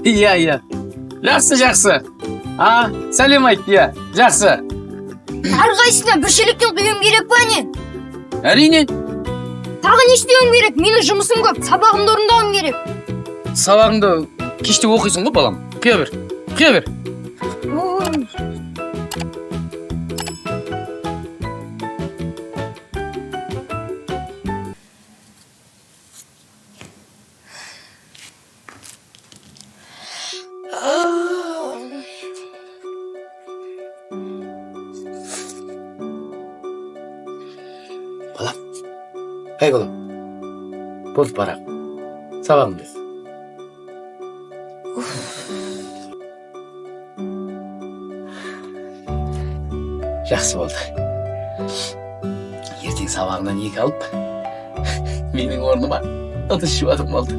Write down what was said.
Iya. Жақсы. Сәлем айт, иә, жақсы. Әрқайсысына бір шелектен құйым керек па не? Әрине, Тағы не істеуім керек? Менің жұмысым көп, сабағымды орындауым керек. сабағыңды кеште оқисың ғой, балам. Құя бер. Ой, Балам, қайғылым. Болды барақ. Сабағыңды. Жақсы болды. Ертең сабағынан екі алып, менің орныма ыдыс жуатын болды.